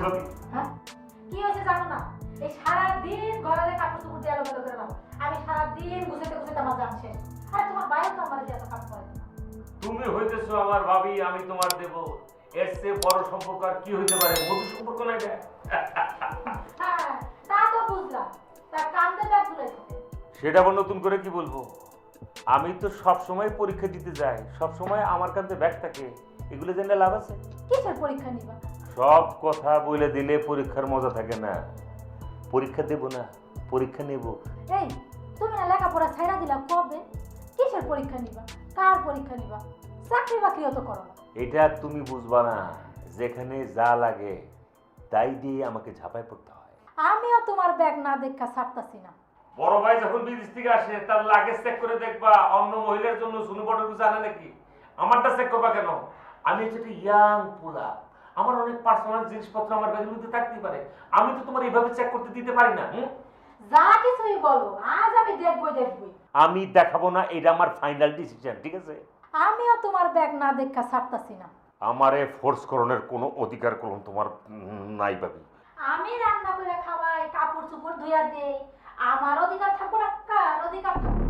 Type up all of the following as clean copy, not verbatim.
ভাবি? হ্যাঁ কি হয়েছে জানো না? এই সারাদিন ঘরে কাপড় চোপড় দিয়ে এলোমেলো করে রাখো। আমি সারাদিন গুছাইতে আমার জান শেষ। আরে তোমার বাইরে তো আমার দিয়ে এত কাজ করে না। তুমি হইতেছো আমার ভাবি, আমি তোমার দেব। এর চেয়ে বড় সম্পর্ক আর কি হইতে পারে? মধু সম্পর্ক না এটা? হ্যাঁ তা তো বুঝলাম, তার কান্দে ব্যাগ ঝুলাইছে। সেটা আবার নতুন করে কি বলবো? আমি তো সব সময় পরীক্ষা দিতে যাই, সব সময় আমার কাছে ব্যাগ থাকে। এগুলো জেনে লাভ আছে? কিসের পরীক্ষা নিবা? সব কথা বলে দিলে পরীক্ষার মজা থাকে না। পরীক্ষা দেব না, পরীক্ষা নেব। এই তুমি না লেখাপড়া ছাইড়া দিলা কবে? কিসের পরীক্ষা নিবা? কার পরীক্ষা নিবা? চাকরি বাকরিও তো করো না। এটা তুমি বুঝবা না, যেখানে যা লাগে তাই দিয়ে আমাকে ঝাঁপায় পড়তে হয়। আমিও তোমার ব্যাগ না দেখা ছাড়তাছি না। বড় ভাই যখন বিদেশ থেকে আসে তার লাগেজ চেক করে দেখবা অন্য মহিলার জন্য সুনু বটর জানে নাকি? আমারটা চেক করবা কেন? আমি হচ্ছে একটা ইয়াং পোলা, আমার অনেক পার্সোনাল জিনিসপত্র আমার ব্যাগের মধ্যে থাকতেই পারে। আমি তো তোমার এইভাবে চেক করতে দিতে পারি না। যা কিছুই বলো, আজ আমি দেখবই। আমি দেখাবো না, এটা আমার ফাইনাল ডিসিশন, ঠিক আছে? আমিও তোমার ব্যাগ না দেখা ছাড়তাছি না। আমারে ফোর্স করণের কোনো অধিকার কোন তোমার নাই ভাবি। আমি রান্না করে খাওয়াই, কাপড় চোপড় ধুইয়া দেই, আমার অধিকার থাকবো না? কার অধিকার থাকবো?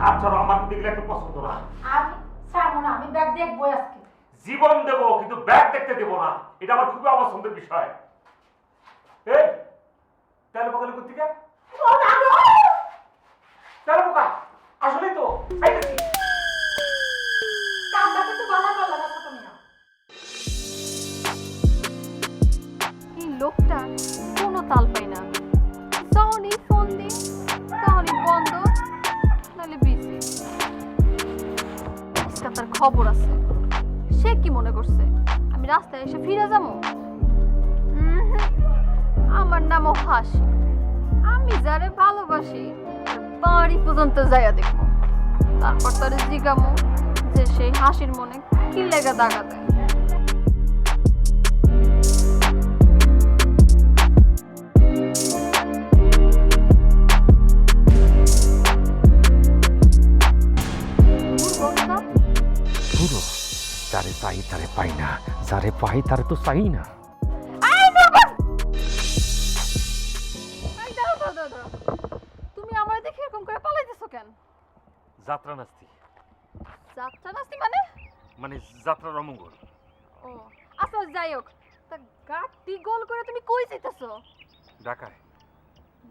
আচ্ছা, আমার দেখলে একটু পছন্দ না। আমি ছাড়বো না, আমি ব্যাগ দেখবই আজকে। জীবন দেবো কিন্তু ব্যাগ দেখতে দেবো না, এটা আমার খুবই অপছন্দের বিষয়। এই তেল বকালে কোথেকে? তেল বোকা আসলেই তো আইতেছি। কামটাকে তো বালা করলা না ছোট মিয়া। এই লোকটা কোনো তাল পাই না। যখনই ফোন দিই তখনই বন্ধ, নাহলে বিজি। আজকে তার খবর আছে। সে কি মনে করছে আমি রাস্তায় এসে ফিরে যাবো? আমার নামও হাসি। আমি যারে ভালোবাসি বাড়ি পর্যন্ত যাইয়া দেখবো, তারপর তার জিগামো যে সেই হাসির মনে কি লেগে দাগা দেয়। যারে চাই তারে পাই না, যারে পাই তারে তো চাই না। তুমি আমার দেখে এরকম করে পালাইতেছো কেন? যাত্রা নাস্তি যাত্রা নাস্তি মানে? মানে যাত্রার অমঙ্গল। ও আচ্ছা, যাই হোক, তা গাড়ি গোল করে তুমি কই যাইতেছো? ঢাকায়।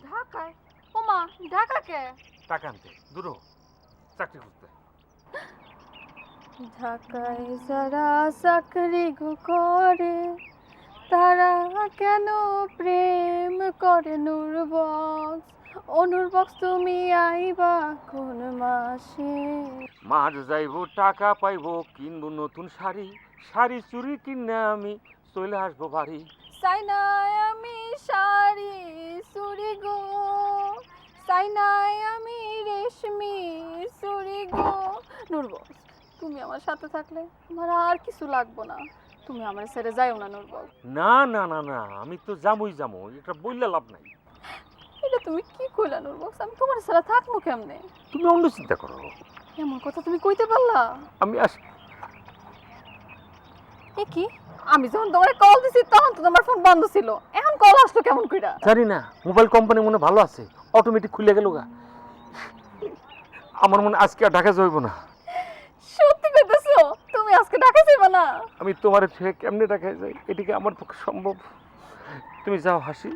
ঢাকায়? ওমা, ঢাকা কে? টাকা আনতে, দূর চাকরি করতে। ঢাকায় যারা চাকরি করে তারা কেন প্রেম করে? নূরবক্স, ও নূরবক্স তুমি আইবা কোন মাসে? মার যাইবো, টাকা পাইবো, কিনবো নতুন শাড়ি, শাড়ি চুরি কিনে আমি চলে আসবো বাড়ি। চাই নাই আমি শাড়ি চুরি গো, চাই নাই আমি রেশমি চুরি গো। নূরবক্স, তুমি আমার সাথে থাকলে আমার আর কিছু লাগবো না। তুমি আমার ছেড়ে যাইও না নূরবক্স। না না না না, আমি তো যামই, এটা বললে লাভ নাই। এটা তুমি কি কইলা নূরবক্স? আমি তোমার ছাড়া থাকবো কেমনে? তুমি অন্য চিন্তা করো। এমন কথা তুমি কইতে পারলা? আমি এ কি, আমি যখন তোমার কল দিছি তখন তো তোমার ফোন বন্ধ ছিল, এখন কল আসলো কেমন কইরা? জানি না, মোবাইল কোম্পানি মনে ভালো আছে, অটোমেটিক খুলে গেল গা। আমার মনে আজকে আর ঢাকা যাইব না। সত্যি কইতেছো? তুমি আজকে ঢাকা যাইবা না? আমি তোমার থেকে কেমনে ঢাকায় যাই, এটিকে আমার পক্ষে সম্ভব? তুমি যাও হাসি,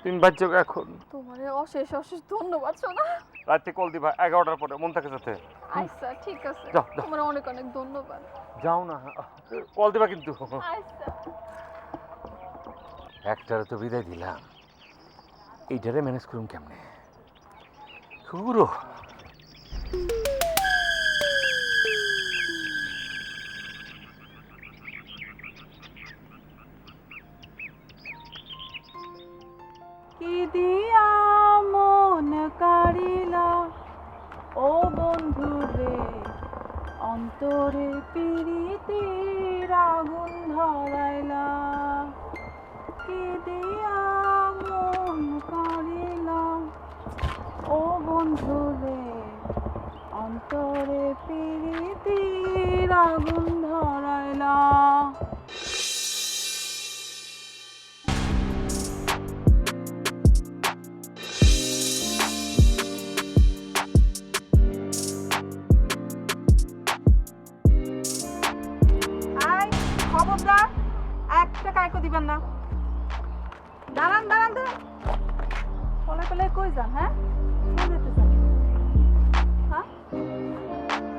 তুমি বাচ্চা এখন। তোমারে অশেষ অশেষ ধন্যবাদ সোনা। রাতে কল দিবা 11টার পরে, মন থাকে যাতে। আচ্ছা ঠিক আছে, যাও, যাও। তোমার অনেক অনেক ধন্যবাদ। যাও না, কল দিবা কিন্তু। আচ্ছা। একটারে তো বিদায় দিলাম, এইটারে ম্যানেজ করুন কেমনে? পুরো কি দিয়া মন কারিলা ও বন্ধু রে, অন্তরে পিরিতির আগুন ধরাইলা। কি দিয়া মন কারিলা ও বন্ধু রে, অন্তরে পিরিতির আগুন ধরাইলা।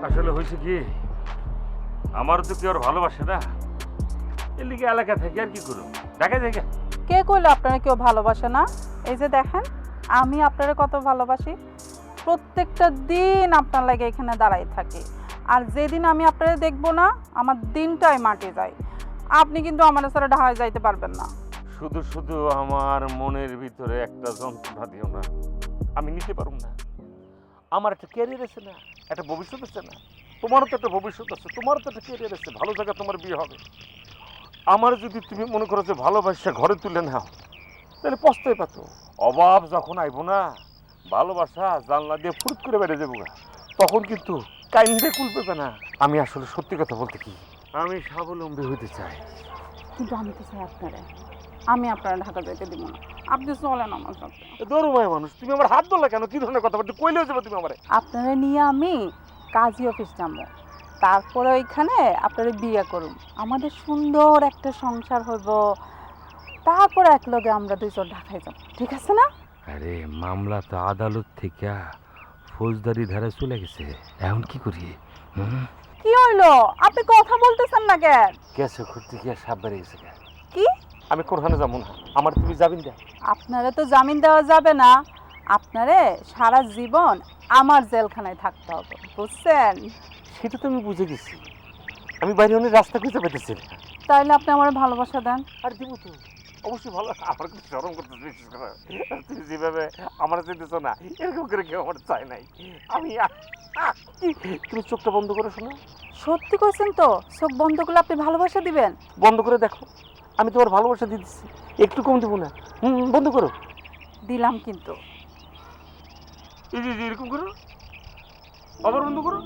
আসলে হয়েছে কি, আমারও তো কেউ আর ভালোবাসে না, এর লিগে এলাকা থেকে আর কি করবো, দেখা যায়। কে কইলো আপনারা কেউ ভালোবাসে না? এই যে দেখেন, আমি আপনারা কত ভালোবাসি, প্রত্যেকটা দিন আপনার লাগে এখানে দাঁড়াই থাকি। আর যেদিন আমি আপনারা দেখবো না, আমার দিনটাই মাটি যায়। আপনি কিন্তু আমার ছাড়া ঢাকায় যাইতে পারবেন না। শুধু শুধু আমার মনের ভিতরে একটা যন্ত্রণা দিও না, আমি নিতে পারব না। আমার একটা ক্যারিয়ার আছে না, একটা ভবিষ্যৎ আছে না, তোমারও তো একটা ভবিষ্যৎ আছে, তোমারও তো একটা ক্যারিয়ার আছে, ভালো জায়গা তোমার বিয়ে হবে। আমার যদি তুমি মনে করো যে ভালোবাসা ঘরে তুলে নাও, তাহলে পস্তাই পাতো। অভাব যখন আইবো না, ভালোবাসা জানলা দিয়ে ফুট করে বেড়ে যাবো গা, তখন কিন্তু কাইন্দে কুল পেবে না। আমি আসলে সত্যি কথা বলতে কি, আমি স্বাবলম্বী হইতে চাই। কিন্তু আমি তো চাই আপনারা, আমি আপনারা ঢাকা যাইতে দিব না। আপনি চলেন আমার সাথে। দরমায় মানুষ, তুমি আমার হাত ধরলে কেন? কি ধরনের কথা বলতে, কইলেও যাবে তুমি আমারে? আপনারা নিয়ে আমি কাজী অফিস যাবো, তারপরে ওইখানে আপনারা বিয়ে করুন, আমাদের সুন্দর একটা সংসার হইব, তারপর একলগে আমরা দুইজন ঢাকায় যাব, ঠিক আছে না? আরে মামলা তো আদালত থেকে ফৌজদারি ধারা চলে গেছে, এখন কি করি? কি হইলো? আপনি কথা বলতেছেন না কেন? কেসে করতে গিয়ে সাপ বেড়ে গেছে। কি? আমি কোরখানে যাবো না, আমার তুমি যাবেন না। আপনারা তো জামিন দেওয়া যাবে না, আপনারে সারা জীবন আমার জেলখানায় থাকতে হবে, বুঝছেন? সেটা তো আমি বুঝে গেছি, আমি বাইরে অনেক রাস্তা খুঁজে পেতেছি না। তাইলে আপনি আমার ভালোবাসা দেন। আর দিব তো, অবশ্যই ভালো। আমার কিন্তু শরম করতেছে, বিশেষ করে তুমি যেভাবে আমার চাইতেছ না, এরকম করে কেউ আমার চাই নাই। আমি তুমি চোখটা বন্ধ করে শোনো। সত্যি কইছেন তো? চোখ বন্ধ করলে আপনি ভালোবাসা দিবেন? বন্ধ করে দেখো, আমি তোমার ভালোবাসা দিয়ে দিচ্ছি, একটু কম দেবো না। বন্ধ করো। দিলাম কিন্তু। এই যে এরকম করো, আবার বন্ধ করো।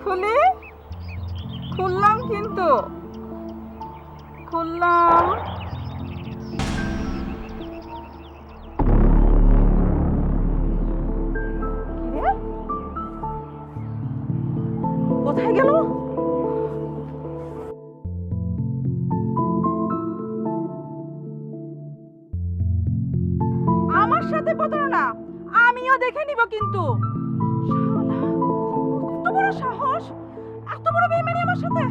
খুলি? খুললাম কিন্তু, খুললাম। কোথায় গেল? আমার সাথে প্রতারণা আমিও দেখে নিব কিন্তু। শালা, কত বড় সাহস, এত বড় বেইমানি আমার সাথে।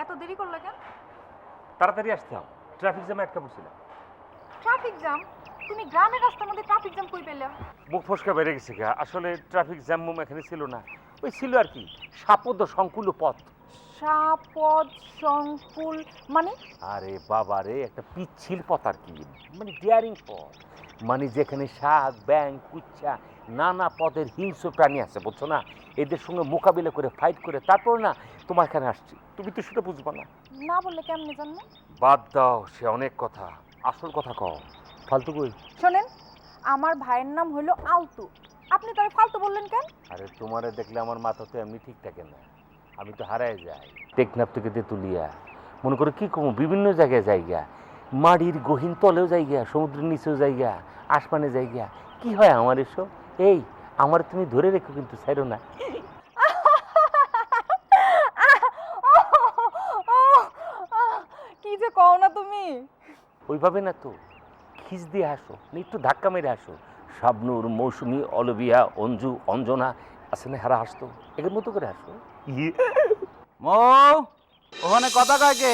এত দেরি করলে কেন? তাড়াতাড়ি আসতে হবে, ট্রাফিক জ্যামে আটকা পড়ছিলাম। Traffic jam? তুমি গ্রামের রাস্তার মধ্যে ট্রাফিক জ্যাম কই পেলে? মুখ ফসকা বেড়ে গেছে গা, আসলে ট্রাফিক জ্যাম এখানে ছিল না, ওই ছিল আর কি সাপদ সংকুল পথ। সাপদ সংকুল মানে? আরে বাবা রে, একটা পিচ্ছিল পথ আর কি, মানে ডিয়ারিং পথ, মানে যেখানে শাক, ব্যাং, কুচ্ছা, নানা পদের হিংস্র প্রাণী আছে, বুঝছো না? এদের সঙ্গে মোকাবিলা করে ফাইট করে তারপর না তোমার এখানে আসছি, তুমি তো সেটা বুঝবা না। না বললে কেমনে জানবো? বাদ দাও, সে অনেক কথা, আসল কথা কও, ফালতু কই। শোনেন, আমার ভাইয়ের নাম হলো আলতু, আপনি তার ফালতু বললেন কেন? আরে তোমারে দেখলে আমার মাথা তো এমনি ঠিক থাকে না, আমি তো হারায় যাই। টেকনাফ থেকে তেতুলিয়া মনে করো কি কম, বিভিন্ন জায়গায় জায়গা, মাটির গহীন তলেও জায়গা, সমুদ্রের নিচেও জায়গা, আসমানে জায়গা, কি হয় আমার এসব? এই আমার তুমি ধরে রেখো কিন্তু, ছাইরো না। কি যে কও না তুমি। ওইভাবে না তো, খিচ দিয়ে হাসো, না একটু ধাক্কা মেরে হাসো। শাবনূর, মৌসুমী, অলবিয়া, অঞ্জু, অঞ্জনা আছে না, হারা হাসতো, এর মতো করে হাসো। মৌ, ওখানে কথা কয় কে?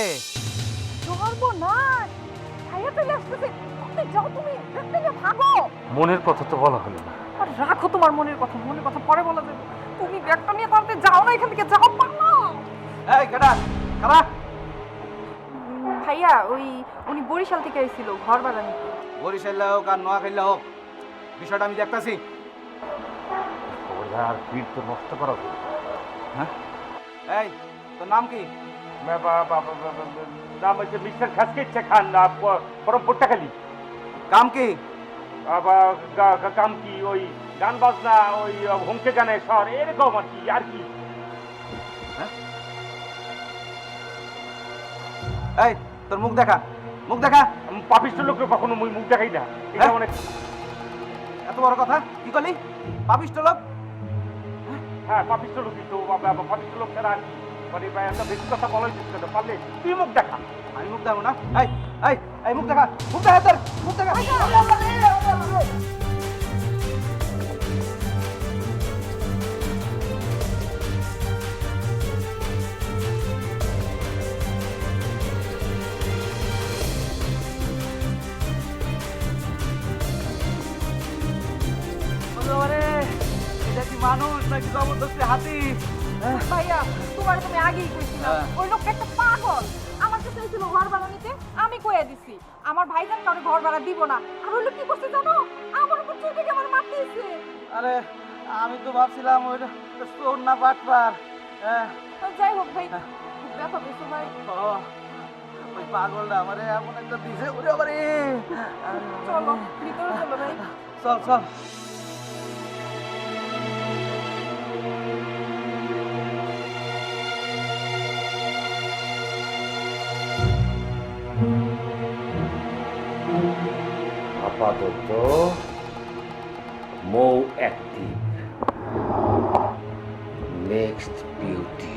সর্বনাশ, ভাইয়া চলে আসতেছে, আপনি যাও, তুমি দেখতে গিয়ে ভাগো। মনের কথা তো বলা হলো না। আর রাখো তোমার মনের কথা পরে বলা যাবে। তুমি ব্যাগটা নিয়ে তাড়াতাড়ি যাও না, এখান থেকে যাও, পারো। এই কেডা কারা? ভাইয়া উনি বরিশাল থেকে এসেছিল ঘর ভাড়া নিতে। বরিশাল্লা হোক আর নোয়াখাইল্লা হোক, বিষয়টা আমি দেখতাছি। আর ভিড় তো নষ্ট করা হ্যাঁ, এই তোর নাম কি? নাম হচ্ছে মিস্টার খাসকে ইচ্ছা খান, পরম পট্টাখালী। কাম কি? কাম কি? ওই গান বাজনা, ওই হোমকে গানে স্বর, এরকম আর কি। আর কি? এই তোর মুখ দেখা, মুখ দেখা। পাপিষ্ট লোককে কখনো মুখ দেখাই না, এটা হ্যাঁ? অনেক। এত বড় কথা কি করলি? পাপিষ্ট লোক? হ্যাঁ, পাপিষ্ট লোকই তো। পাপিষ্ট লোক ছাড়া আর কি? মানে একটা বেশি কথা বলাই দিচ্ছে না, পারলে তুই মুখ দেখা। আমি মুখ দেখাবো না? এই এই এই মুখ দেখা, মুখ দেখা, তোর মুখ দেখা। এটা কি মানুষ নাকি জবরদস্তি হাতি? ভাইয়া তোমার তুমি আগেই কইছিলাম ওই লোকটা একটা পাগল। আমার কাছে এসেছিল ঘর ভাড়া নিতে, আমি কইয়া দিছি আমার ভাইজান কারো ঘর ভাড়া দিব না। আর ওই লোক কি করছে জানো? আমার উপর চোখে আমার মারতেছে। আরে আমি তো ভাবছিলাম ওইটা চোর না বাটপার। যাই হোক ভাই, খুব ব্যথা পেয়েছো ভাই। ওই পাগলটা আমারে এমন একটা দিছে, ওরে বাবারে। চলো ভিতরে চলো ভাই। চল চল। আপাতত মৌ অ্যাক্টিভ, নেক্সট বিউটি।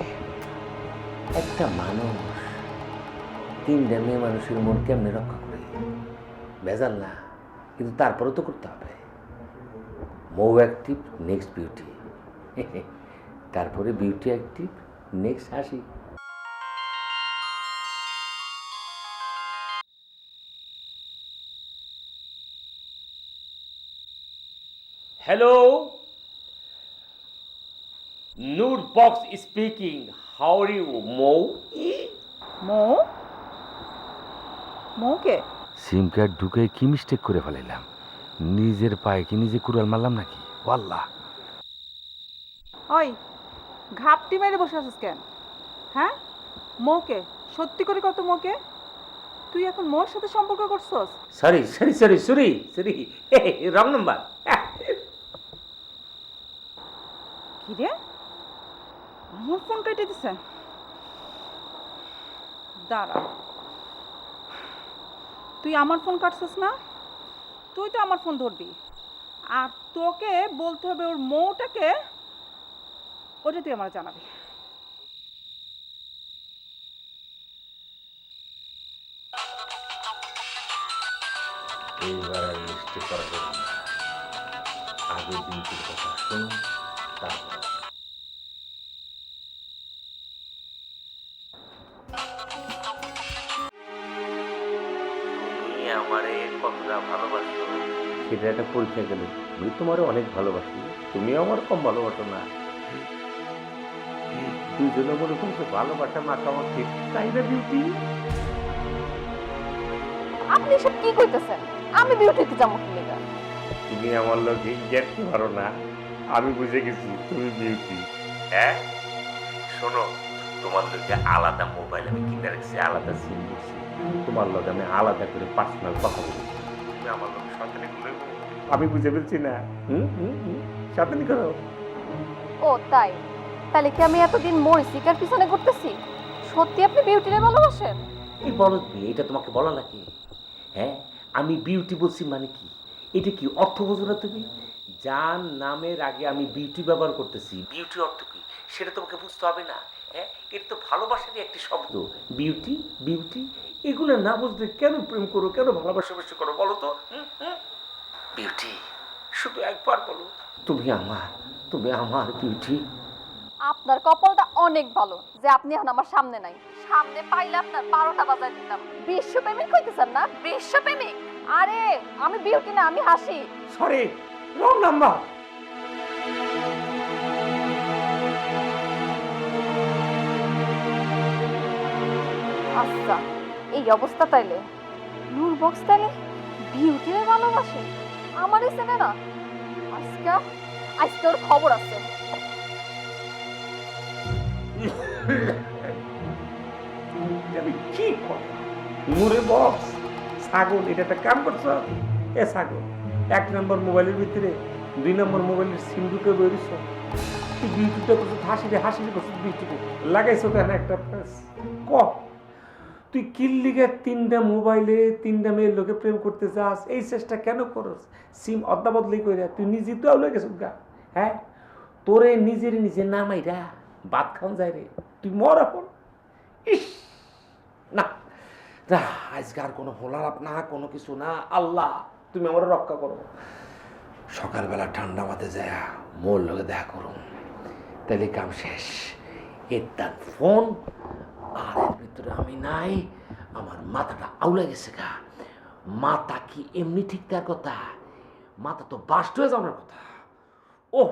একটা মানুষ তিনটা মেয়ে মানুষের মন কেমনে রক্ষা করে? ভেজাল না, কিন্তু তারপরেও তো করতে হবে। মৌ অ্যাক্টিভ, নেক্সট বিউটি, তারপরে Beauty active, next Hashi. Hello, Noor Box speaking. How are you, Mo? Mou? মৌকে? সিম কার্ড ঢুকে কি মিস্টেক করে ফেলাইলাম? নিজের পায়ে কি নিজে কুড়াল মারলাম নাকি? ওয়াল্লাহ। ওই ঘাপটি মেরে বসে আছিস কেন? হ্যাঁ, মৌকে সত্যি করে কত? মৌকে তুই এখন মোর সাথে সম্পর্ক করছস? Sorry, wrong number. কি রে, আমার ফোন কেটে দিছে? দাঁড়া, তুই আমার ফোন কাটছস না? তুই তো আমার ফোন ধরবি, আর তোকে বলতে হবে ওর মৌটাকে, ওটা তুই আমার জানাবি। এইবার আর মিস্টেক করা যাবে না। আগের দিনটির কথা শোনো, তারপর তুমি আমারে কতটা ভালোবাসো সেটা একটা পরীক্ষা গেল। আমি তোমারও অনেক ভালোবাসি, তুমিও আমার কম ভালোবাসো না। দুজনে মনে করছো ভালোবাসা মাখামাখি, তাই না বিউটি? আপনি সব কি কইতেছেন? আমি বিউটিতে যাবো কি লেগা? তুমি আমার লোকে গেটতে পারো না, আমি বুঝে গেছি তুমি বিউটি। হ্যাঁ শোনো, তোমার লোকে আলাদা মোবাইল আমি কিনে রাখছি, আলাদা সিম করছি, তোমার লোক আমি আলাদা করে পার্সোনাল কথা বলি। তুমি আমার লোক সাথে গুলো, আমি বুঝে ফেলছি না। সাথে করো। ও তাই? তাহলে কি আমি এতদিন মরিসিকার পিছনে ঘুরতেছি? সত্যি আপনি বিউটিরে ভালোবাসেন? এই বলো বিয়ে, এটা তোমাকে বলা লাগে? হ্যাঁ, আমি বিউটি বলছি মানে কি? এটা কি অর্থ বোঝো না তুমি? যার নামের আগে আমি বিউটি ব্যবহার করতেছি, বিউটি অর্থ কি সেটা তোমাকে বুঝতে হবে না? হ্যাঁ, এটা তো ভালোবাসারই একটি শব্দ। বিউটি বিউটি এগুলো না বুঝলে কেন প্রেম করো, কেন ভালোবাসা বেশি করো বলো তো? বিউটি, শুধু একবার বলো তুমি আমার বিউটি। আপনার কপালটা অনেক ভালো যে আপনি এখন আমার সামনে নাই। সামনে পাইলে আপনার 12টা বাজায় দিতাম। বিশ্বপ্রেমিক হইতেছেন না? বিশ্বপ্রেমিক? আরে আমি বিউটি না, আমি হাসি। Sorry, wrong number. আচ্ছা এই অবস্থা তাইলে নূর বক্স তাইলে বিউটির ভালোবাসে আমারই চেনে না। আজকে আজকে ওর খবর আছে। আমি কি করব? নূরে বক্স ছাগল, এটা একটা কাম করছ? এ ছাগল, 1 নম্বর মোবাইলের ভিতরে 2 নম্বর মোবাইলের সিম ঢুকে বেরিয়েছ। তুই বিউটিটা করছো, হাসিলে করছো বিউটিকে লাগাইছো কেন একটা ক? তুই কিল্লিগে 3টা মোবাইলে 3টা মেয়ের লোকে প্রেম করতে যাস, এই চেষ্টা কেন করস? সিম অদলা বদলি করে তুই নিজে তো আউলে গেছ গা। হ্যাঁ, তোরে নিজে নামাইরা ভাত খাওয়া যায় রে, তুই মর এখন। ইস না না, আজকে আর কোনো ভোলাপ না, কোনো কিছু না। আল্লাহ তুমি আমার রক্ষা করো। সকালবেলা ঠান্ডা মাথায় যায় মোর লোকে দেখা করো, তাহলে কাম শেষ। এর ফোন আর এর ভিতরে আমি নাই, আমার মাথাটা আউলে গেছে গা। মাথা কি এমনি ঠিক তার কথা? মাথা তো বাস্ট হয়ে যাওয়ার কথা। ও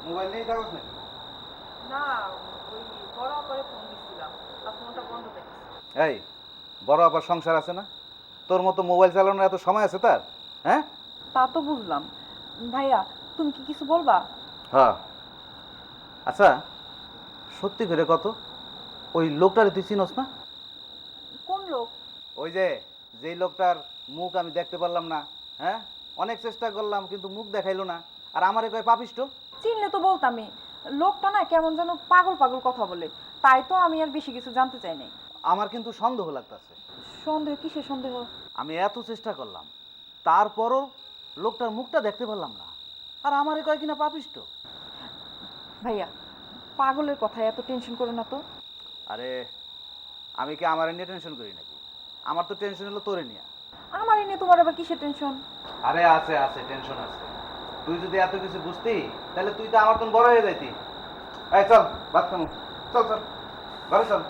মোবাইল নিয়ে থাকস নাকি? না, ওই বড় করে ফোন দিছিলাম, আর ফোনটা বন্ধ দেখছি। এই বড় আবার সংসার আছে না? তোর মতো মোবাইল চালানোর এত সময় আছে তার? হ্যাঁ, তা তো বুঝলাম। ভাইয়া তুমি কি কিছু বলবা? হ্যাঁ। আচ্ছা, সত্যি করে কত ওই লোকটারে তুই চিনস না? কোন লোক? ওই যে যেই লোকটার মুখ আমি দেখতে পারলাম না। হ্যাঁ, অনেক চেষ্টা করলাম কিন্তু মুখ দেখাইলো না, আর আমারে কয় পাপিষ্ট। চিনলে তো বলতামই। লোকটা না কেমন যেন পাগল পাগল কথা বলে, তাই তো আমি আর বেশি কিছু জানতে চাই নাই। আমার কিন্তু সন্দেহ লাগতেছে। সন্দেহ? কিসের সন্দেহ? আমি এত চেষ্টা করলাম, তারপরও লোকটার মুখটা দেখতে পারলাম না, আর আমারে কয় কিনা পাপিষ্ট। ভাইয়া পাগলের কথায় এত টেনশন করো না তো। আরে আমি কি আমার নিয়ে টেনশন করি নাকি? আমার তো টেনশন হলো তোরে নিয়ে। আমার এনে তোমার আবার কিসের টেনশন? আরে আছে আছে, টেনশন আছে। তুই যদি এত কিছু বুঝতি তাহলে তুই তো আমার তো বড় হয়ে যাইতি। এই চল ভাত খামু, চল চল ঘরে চল।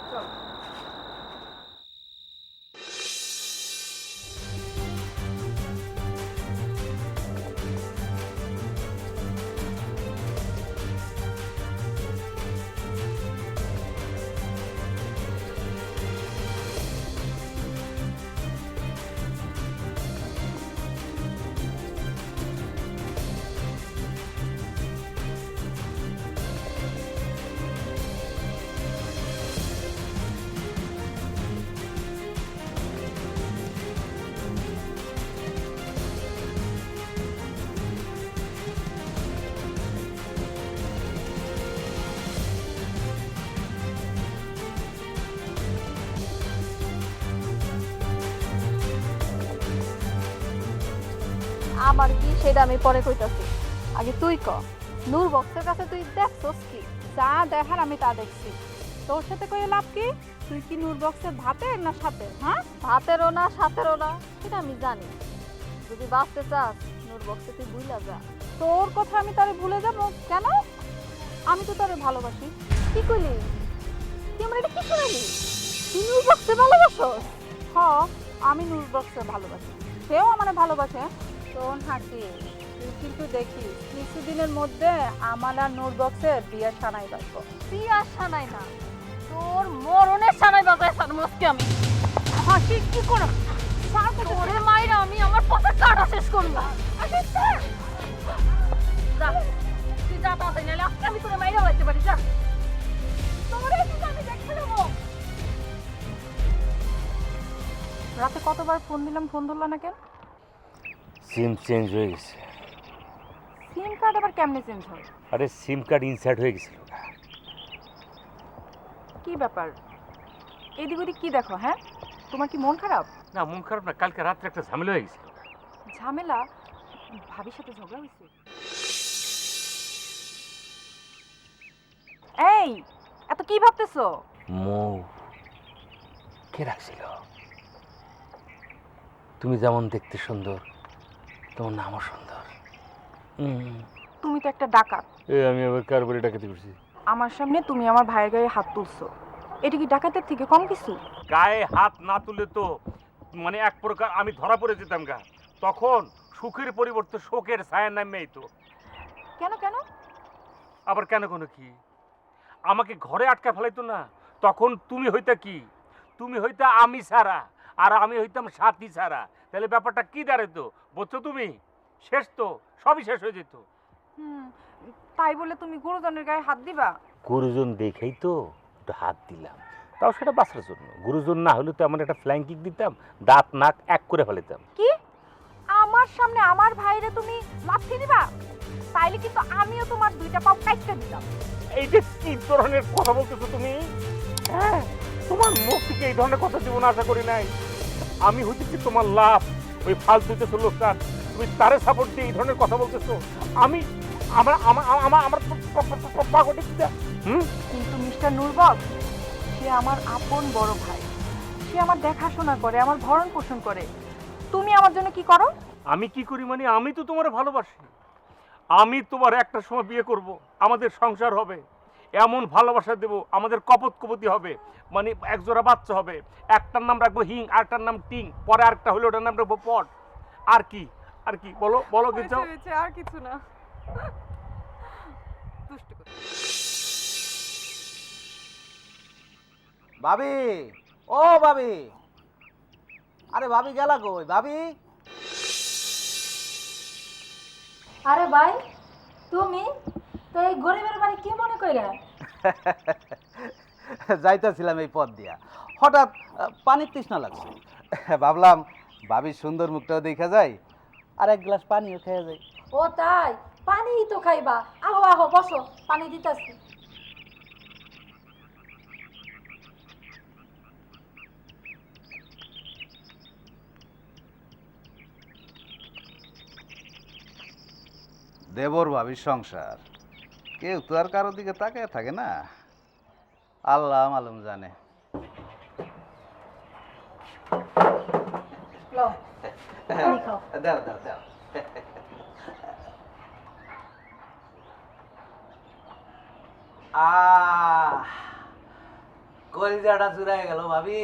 আমার কি সেটা আমি পরে কইতাছি, আগে তুই ক নূর বক্সের কাছে তুই দেখছস কি? যা দেখার আমি তা দেখছি। তোর সাথে কই লাভ কি? তুই কি নূর বক্সের ভাতের না সাথে? হ্যাঁ, ভাতেরও না সাথেরও না সেটা আমি জানি। যদি বাঁচতে চাস নূর বক্সে তুই ভুইলা যা। তোর কথা আমি তারে ভুলে যাব কেন? আমি তো তারে ভালোবাসি। কি কইলি তুই? আমার এটা কি শুনালি? তুই নূর বক্সে ভালোবাসস? হ, আমি নূর বক্সে ভালোবাসি, সেও আমারে ভালোবাসে। শোন হাসি, তুই কিন্তু দেখিস কিছুদিনের মধ্যে আমার আর নূর বক্সের বিয়ে সানাই বাঁচবো। তুই আর সানাই না, তোর মরণের সানাই বাজায় সারমস্কে আমি। হাসি কি করো? তোরে মাইরা আমি আমার পথে কাটা শেষ করব। আচ্ছা যা, তুই যা তাড়াতাড়ি, নাহলে আজকে আমি তোরে মাইরা লাগতে পারি। যা, তোরে কিন্তু আমি দেখে নেবো। রাতে কতবার ফোন দিলাম, ফোন ধরলা না কেন? সিম চেঞ্জ হয়ে গেছে। সিম কার্ড আবার কেমনে চেঞ্জ হয়? আরে সিম কার্ড ইনসার্ট হয়ে গেছিল। কি ব্যাপার? এদিক ওদিক কি দেখো? হ্যাঁ, তোমার কি মন খারাপ? না, মন খারাপ না, কালকে রাত্রে একটা ঝামেলা হয়ে গেছিল। ঝামেলা? ভাবির সাথে ঝগড়া হয়েছে? এই, এত কি ভাবতেছো? মৌ কে রাখছিল? তুমি যেমন দেখতে সুন্দর, তোমার নামও সুন্দর। তুমি তো একটা ডাকাত। আমি আবার কার বাড়ি ডাকাতি করছি? আমার সামনে তুমি আমার ভাইয়ের গায়ে হাত তুলছো, এটা কি ডাকাতের থেকে কম কিছু? গায়ে হাত না তুলে তো মানে এক প্রকার আমি ধরা পড়ে যেতাম গা। তখন সুখের পরিবর্তে শোকের ছায়া নামে তো। কেন কেন? আবার কেন কোনো কি? আমাকে ঘরে আটকা ফেলাইতো না, তখন তুমি হইতা কি? তুমি হইতা আমি ছাড়া, আর আমি হইতাম সাথী ছাড়া। তাহলে ব্যাপারটা কি দাঁড়াইতো বুঝছো তুমি? শেষ তো, সবই শেষ হয়ে যেত। তাই বলে তুমি গুরুজনের গায়ে হাত দিবা? গুরুজন দেখেই তো একটু হাত দিলাম, তাও সেটা বাঁচার জন্য। গুরুজন না হলে তো আমার একটা ফ্ল্যাং কিক দিতাম, দাঁত নাক এক করে ফেলিতাম। কি? আমার সামনে আমার ভাইরে তুমি লাথি দিবা? তাইলে কিন্তু আমিও তোমার দুইটা পাও কাটতে দিতাম। এই যে কি ধরনের কথা বলতেছো তুমি? হ্যাঁ, তোমার মুখ থেকে এই ধরনের কথা জীবন আশা করি নাই। আমি হইতেছি তোমার লাভ, ওই ফালতু হইতেছো লোকটা, তুমি তারে সাপোর্ট দিয়ে এই ধরনের কথা বলতেছো। আমি আমার আমার আমার আমার পাগটি কিন্তু মিস্টার নূরবক, সে আমার আপন বড় ভাই, সে আমার দেখাশোনা করে, আমার ভরণ পোষণ করে। তুমি আমার জন্য কি করো? আমি কি করি মানে? আমি তো তোমার ভালোবাসি। আমি তোমার একটা সময় বিয়ে করব, আমাদের সংসার হবে, এমন ভালোবাসা দেব, আমাদের কপত কপতি হবে, মানে একজোড়া বাচ্চা হবে। একটার নাম রাখবো হিং, আরেকটার নাম টিং, পরে আরেকটা হলে ওটার নাম রাখবো পট। আর কি আর কি বলো বলো কি চাও? আর কিছু না। দুষ্টু করে। ভাবি, ও ভাবি, আরে ভাবি গেলা কই ভাবি? আরে ভাই, তুমি তো এই গরিবের বাড়ি কি মনে কইরা? যাইতেছিলাম এই পথ দিয়া, হঠাৎ পানির তৃষ্ণা লাগছে। ভাবলাম ভাবির সুন্দর মুখটাও দেখা যায়, আর এক গ্লাস পানিও খেয়ে যায়। ও তাই, পানি তো খাইবা। আহো আহো, বসো, পানি দিতাছি। দেবর ভাবির সংসার, কেউ তো আর কারোর দিকে তাকায় থাকে না, আল্লাহ মালুম জানে। লও, পানি খাও। দাও দাও দাও। কলিজাটা চুরাই গেল ভাবি,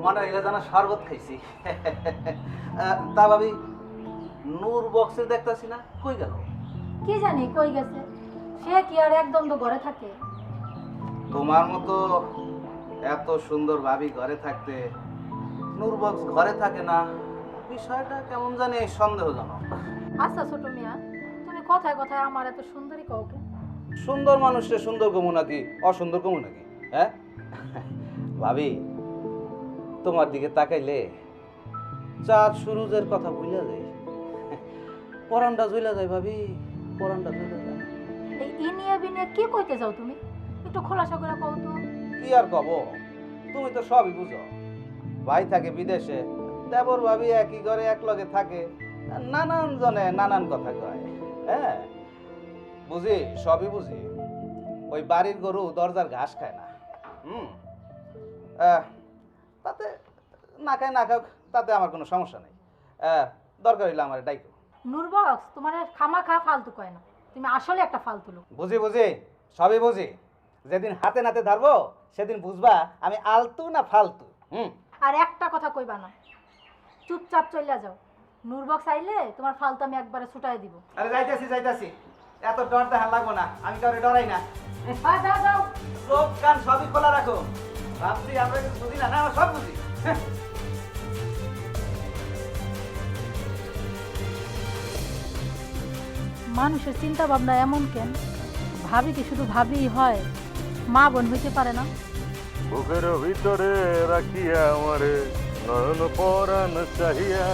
মনে হইলে যেন শরবত খাইছি। তা ভাবি, নূর বক্সে দেখতেছি না, কই গেল? কি জানি কই গেছে, সে কি আর একদম তো ঘরে থাকে? তোমার মতো এত সুন্দর ভাবি ঘরে থাকতে নূর বক্স ঘরে থাকে না, বিষয়টা কেমন জানি সন্দেহজনক। আচ্ছা ছোট মিয়া, তুমি কথায় কথায় আমার এত সুন্দরী কাউকে? সুন্দর মানুষের সুন্দর কমু নাকি অসুন্দর কমু নাকি? হ্যাঁ ভাবি, তোমার দিকে তাকাইলে চাঁদ সুরুজের কথা ভুলে যায়, পরানটা জ্বলে যায় ভাবি, পরানটা জ্বলে যায়। এই ইনিয়া বিনিয়া কি কইতে যাও তুমি? একটু খোলাসা করে কও তো। কি আর কব, তুমি তো সবই বুঝো। ভাই থাকে বিদেশে, দেবর ভাবি একই ঘরে এক লগে থাকে, নানান জনে নানান কথা কয়। হ্যাঁ, বুঝি, সবই বুঝি। ওই বাড়ির গরু দরজার ঘাস খায় না। হুম, তাতে না খায় না খাক, তাতে আমার কোনো সমস্যা নেই। দরকার হইলে আমার ডাইকো। নূরবক্স তোমার খামাখা ফালতু কয় না, তুমি আসলে একটা ফালতু লোক। বুঝি বুঝি, সবই বুঝি। যেদিন হাতে নাতে ধরবো সেদিন বুঝবা আমি আলতু না ফালতু। আর একটা কথা কইবা না, চুপচাপ চলে যাও। নূরবক্স আইলে তোমার ফালতু আমি একবারে ছুটাই দিব। আরে যাইতাছি যাইতাছি, এত ডর দেখার লাগবো না, আমি কাউরে ডরাই না। হ্যাঁ যাও যাও। চোখ কান সবই খোলা রাখো। ভাবছি আমরা কিছু বুঝি না, না আমরা সব বুঝি। মানুষের চিন্তা ভাবনা এমন কেন? ভাবি কি শুধু ভাবিই হয়, মা বোন হইতে পারে না? বুকের ভিতরে রাখিয়া আমারে নয়ন পরাণ চাহিয়া,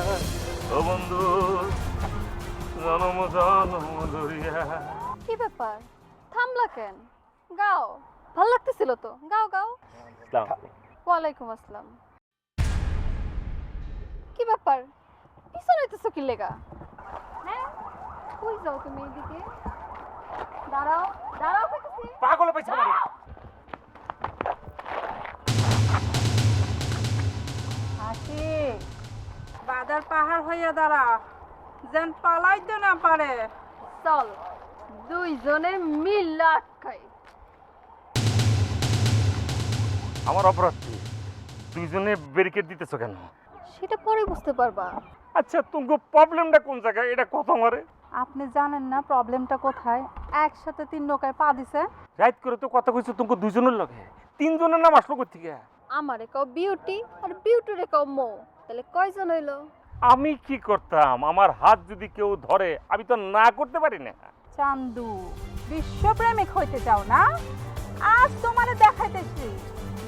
ও বন্ধু জনম জনম ধরিয়া। কি ব্যাপার, থামলা কেন? গাও, ভাল লাগতেছিল তো, গাও গাও। ওয়ালাইকুম আসসালাম। কি ব্যাপার, পিছন হইতেছো কি লেগা? হ্যাঁ, কই যাও তুমি? এদিকে দাঁড়াও, দাঁড়াও কইতেছি। পাগল পাইছে আমারে। হাসি, বাদার পাহাড় হইয়া দাঁড়া, যেন পালাইতে না পারে। চল দুইজনে মিল্লা আটকাই। আমার অপরাধ কি? দুইজনে ব্যারিকেড দিতেছো কেন? সেটা পরে বুঝতে পারবা। আচ্ছা, তোমার প্রবলেমটা কোন জায়গায় এটা কত আমারে? আপনি জানেন না প্রবলেমটা কোথায়? একসাথে 3 নৌকায় পা দিছে। রাইট করে তো কথা কইছো তোমার দুইজনের লগে, তিনজনের নাম আসলো কই থেকে? আমারে কও বিউটি আর বিউটিরে কও মো, তাহলে কয়জন হইলো? আমি কি করতাম? আমার হাত যদি কেউ ধরে আমি তো না করতে পারি না। চান্দু, বিশ্বপ্রেমিক হইতে চাও না? আজ তোমারে দেখাইতেছি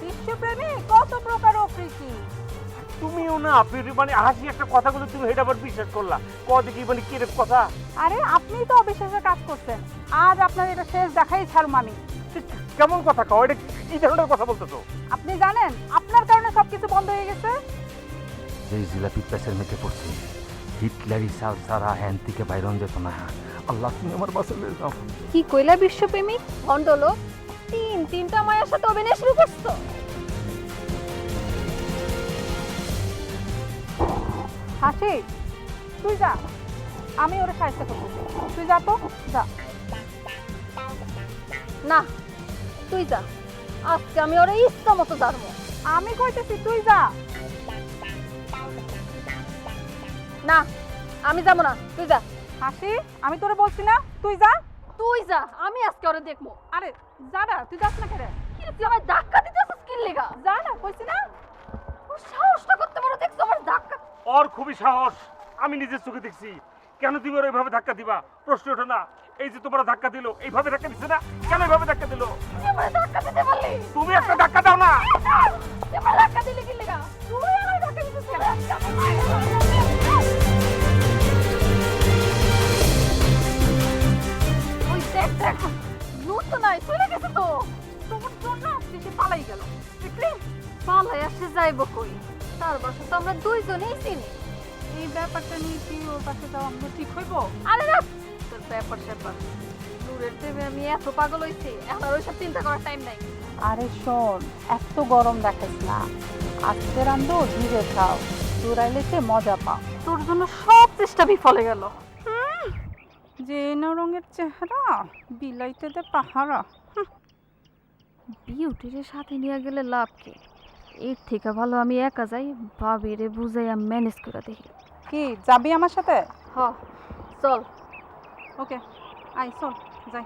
বিশ্বপ্রেমিক কত প্রকার ও প্রীতি। তুমিও না মানে হাসি একটা কথা বলে তুমি এটা আবার বিশ্বাস করলা। ক দেখি মানে কিরকম কথা? আরে আপনিই তো অবিশ্বাসের কাজ করছেন। আজ আপনার এটা শেষ দেখাই ছাড়ুম আমি। কেমন কথা কও? এটা কি ধরনের কথা বলতেছো? আপনি জানেন আপনার কারণে সবকিছু বন্ধ হয়ে গেছে। যে জিলাপি পেছের মেতে পড়ছে, হিটলারি সাল সারা হ্যান থেকে বাইরন যেত না। আল্লাহ তুমি আমার বাঁচালে যাও। কি কইলা বিশ্বপ্রেমিক? ভণ্ড লোক, তিনটা মায়ের সাথে অভিনয় শুরু করছো। হাসি, তুই যা, আমি ওরা সাহায্য করবো। তুই যা তো, যা। না তুই যা, আজকে আমি ওরা ইচ্ছা মতো জানবো। আমি কইতেছি তুই যা। না আমি যাবো না, তুই যা। হাসি, আমি তোরে বলছি না তুই যা। তুই যা, আমি আজকে ওরা দেখবো। আরে যা না, তুই যাস না কেরে? তুই আমার ধাক্কা দিতেছিস কি লেগা? যা না, কইছি না। ওর সাহসটা করতে পারো, দেখছো আমার ধাক্কা। ওর খুবই সাহস, আমি নিজের চোখে দেখছি। কেন তুমি ওর এইভাবে ধাক্কা দিবা? প্রশ্ন ওঠে না। এই যে তোমরা ধাক্কা দিলো, এইভাবে ধাক্কা দিচ্ছে না? কেন এইভাবে ধাক্কা দিলো? তুই আমার ধাক্কা দিতে পারলি? তুমি একটা ধাক্কা দাও না। তুই আমার ধাক্কা দিলি কি লেগা? তুই আমার ধাক্কা দিতেছিস কেন? ওই দেখ দেখ, লুট তো নাই, চলে গেছে তো। তোর জন্য আজকে সে পালাই গেল। দেখলি? পালাই আসে যাইব কই? তার বাসা তো আমরা দুইজনেই চিনি। এই ব্যাপারটা নিয়ে কি ওর পাশে যাওয়া আমাদের ঠিক হইব? আরে রাখ তোর ব্যাপার স্যাপার। দূরের প্রেমে আমি এত পাগল হইছি, এখন আর ওইসব চিন্তা করার টাইম নাই। আরে শোন, এত গরম দেখাস না। আজকে রান্ধো ধীরে খাও, দূরাইলে সে মজা পাও। তোর জন্য সব চেষ্টা বিফলে গেল। যে রঙের চেহারা, বিলাইতে দে পাহারা। বিউটির সাথে নিয়ে গেলে লাভ কি? এর থেকে ভালো আমি একা যাই, ভাবিরে বুঝাইয়া ম্যানেজ করে দেখি। কি যাবি আমার সাথে? হ চল। ওকে, আই চল যাই।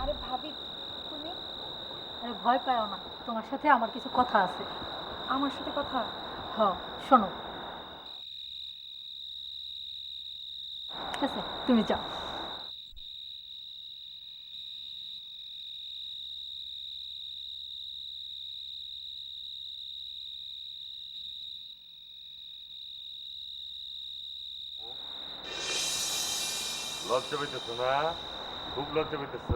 আরে ভাবি তুমি? আরে ভয় পাও না, তোমার সাথে আমার কিছু কথা আছে। আমার সাথে কথা? হ্যাঁ শোনো। ঠিক আছে, তুমি যাও। লজ্জা পেতেছো না? খুব লজ্জা পেতেছো।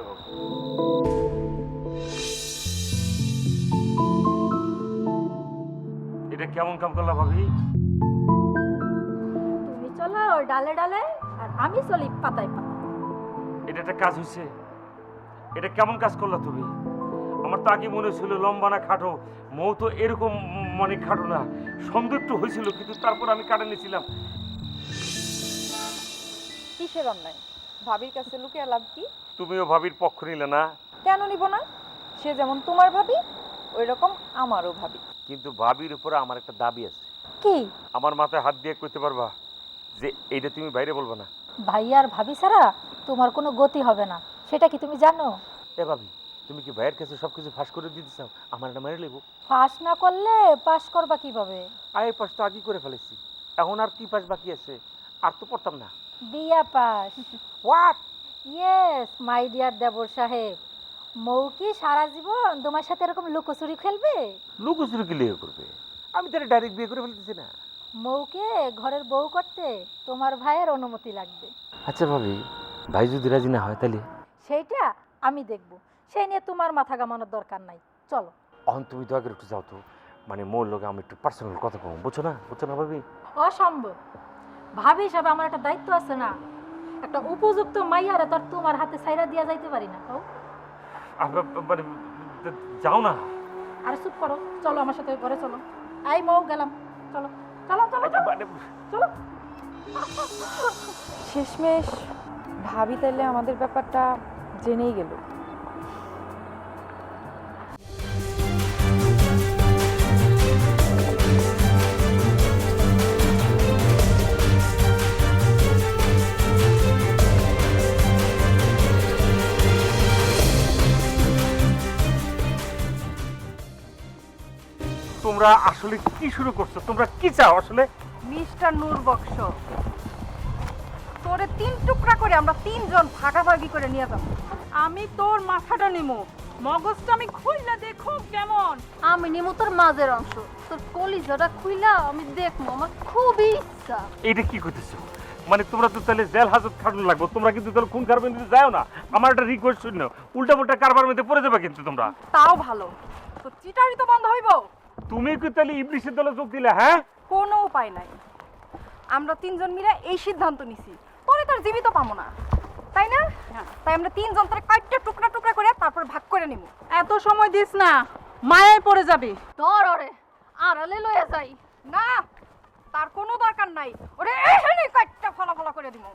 এটা কেমন কাম করলা ভাবি? তুমি চলো ডালে ডালে আর আমি চলি পাতায় পাতায়। এটা একটা কাজ হয়েছে? এটা কেমন কাজ করলা তুমি? আমার তো আগে মনে ছিল লম্বা না খাটো, মৌ তো এরকম মানে খাটো না। সন্দেহ একটু হয়েছিল, কিন্তু তারপর আমি কাটে নিয়েছিলাম। কিসের অন্যায়? ভাবির কাছে লুকিয়ে লাভ কি? তুমিও ভাবির পক্ষ নিলে না। কেন নিব না? সে যেমন তোমার ভাবি, ওই রকম আমারও ভাবি। কিন্তু ভাবির উপরে আমার একটা দাবি আছে। কি? আমার মাথায় হাত দিয়ে কইতে পারবা যে এইটা তুমি বাইরে বলবা না? ভাই আর ভাবি ছাড়া তোমার কোনো গতি হবে না, সেটা কি তুমি জানো? এ ভাবি, তুমি কি ভাইয়ের কাছে সবকিছু ফাঁস করে দিতে চাও? আমার এটা মেরে লেবো? পাস না করলে পাস করবা কিভাবে? আয় পাস তো আগেই করে ফেলেছি, এখন আর কি পাস বাকি আছে? আর তো পড়তাম না। বিয়া pass. What? Yes my dear দেবর সাহেব। মৌ কি সারা জীবন তোমার সাথে এরকম লুকোচুরি খেলবে? লুকোচুরি কি লিয়ে করবে? আমি তাহলে ডাইরেক্ট বিয়ে করে ফেলতেছি না। মৌকে ঘরের বউ করতে তোমার ভাইয়ের অনুমতি লাগবে। আচ্ছা ভাবি, ভাই যদি রাজি না হয় তাহলে? সেইটা আমি দেখব, সেই নিয়ে তোমার মাথা ঘামানোর দরকার নাই। চলো। এখন তুমি তো আগে একটু যাও তো, মানে মোর লোকে আমি একটু পার্সোনাল কথা কম, বুঝছো না? বুঝছো না ভাবি? অসম্ভব। ভাবি হিসাবে আমার একটা দায়িত্ব আছে না? একটা উপযুক্ত মাইয়ারে তো আর তোমার হাতে ছাইরা দিয়া যাইতে পারি না। কও। মানে যাও না। আরে চুপ করো, চলো আমার সাথে ঘরে চলো। আই মৌ গেলাম, চলো চলো চলো চলো চলো। শেষমেশ ভাবি তাইলে আমাদের ব্যাপারটা জেনেই গেল। তোমরা আসলে কি শুরু করছো? তোমরা কি চাও আসলে? মিস্টার নূর বক্স, তোরে 3 টুকরা করে আমরা 3 জন ভাগাভাগি করে নিয়ে যাব। আমি তোর মাথাটা নিমু, মগজটা আমি খুইলা দেখো কেমন। আমি নিমু তোর মাঝের অংশ, তোর কলিজাটা খুইলা আমি দেখবো, আমার খুবই ইচ্ছা। এইটা কি করতেছো? মানে তোমরা তো তাহলে জেল হাজত খাটানো লাগবে। তোমরা কিন্তু তাহলে খুন খারাপের মধ্যে যাও না। আমার একটা রিকোয়েস্ট শুনে নাও, উল্টা পুল্টা কারবার মধ্যে পড়ে যাবে কিন্তু তোমরা। তাও ভালো, তো চিটারি তো বন্ধ হইব। তুমি কি তাহলে ইবলিশের দলে যোগ দিলে? হ্যাঁ, কোনো উপায় নাই, আমরা 3 জন মিলে এই সিদ্ধান্ত নিছি, তোরে তোর জীবিত পাবো না, তাই না? তাই আমরা 3 জন তোরে কয়েকটা টুকরা টুকরা করে তারপর ভাগ করে নিব। এত সময় দিস না, মায়ায় পড়ে যাবি। ধর ওরে, আড়ালে লইয়া যাই। না, তার কোনো দরকার নাই, ওরে এখানে কয়েকটা ফলাফলা করে দিব।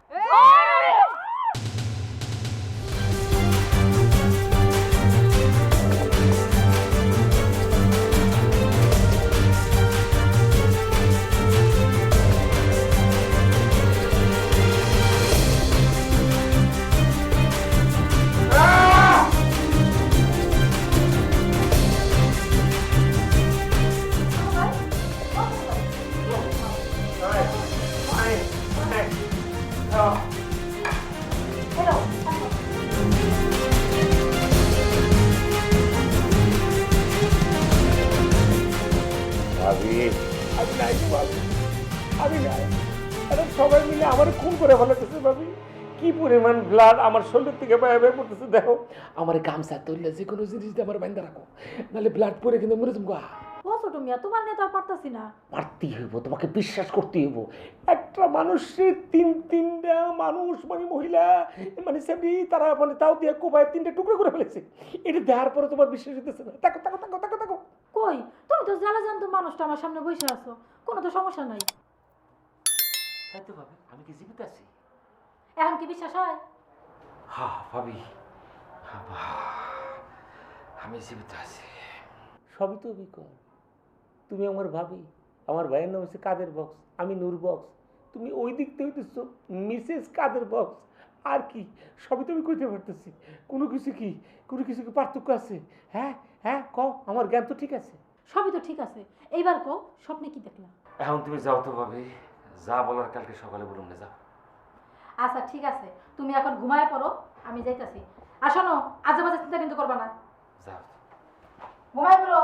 ভাবি আমি নাই, ভাবি আমি নাই। আরে সবাই মিলে আমার খুন করে ফেলেছে ভাবি। কি পরিমাণ ব্লাড আমার শরীর থেকে বাইরে পড়তেছে দেখো। আমার গামছা তুললে যে কোনো জিনিস দিয়ে আমার বাইন্দা রাখো, নাহলে ব্লাড পরে কিন্তু মরে যাবো। ও ছোট মিয়া, তোমার নিয়ে তো আর পারতাছি না। পারতেই হইব, তোমাকে বিশ্বাস করতে হইব। একটা মানুষের তিনটা মানুষ মানে মহিলা মানে সেমনি তারা মানে তাও দিয়ে কোপায় 3টে টুকরো করে ফেলেছে। এটা দেওয়ার পরে তোমার বিশ্বাস হইতেছে না? তাকো তাকো তাকো তাকো তাকো। কই, তুমি তো জ্বালা জানতো মানুষটা আমার সামনে বসে আছো, কোনো তো সমস্যা নাই। তাই তো ভাবি, আমি কি জীবিত আছি? এখন কি বিশ্বাস হয়? হ্যাঁ ভাবি, আমি জীবিত আছি। সবই তো বিকল। তুমি আমার ভাবি, আমার ভাইয়ের নাম হচ্ছে কাদের বক্স, আমি নূর বক্স। তুমি ওই দিক থেকে হইতেছ মিসেস কাদের বক্স। আর কি, সবই তো আমি কইতে পারতেছি। কোনো কিছু কি পার্থক্য আছে? হ্যাঁ হ্যাঁ কও, আমার জ্ঞান তো ঠিক আছে। সবই তো ঠিক আছে, এইবার কও স্বপ্নে কি দেখলা? এখন তুমি যাও তো ভাবি, যা বলার কালকে সকালে বলুন না, যাও। আচ্ছা ঠিক আছে, তুমি এখন ঘুমায় পড়ো, আমি যাইতাছি। আর শোনো, আজে বাজে চিন্তা কিন্তু করবা না। যাও। ঘুমায় পড়ো।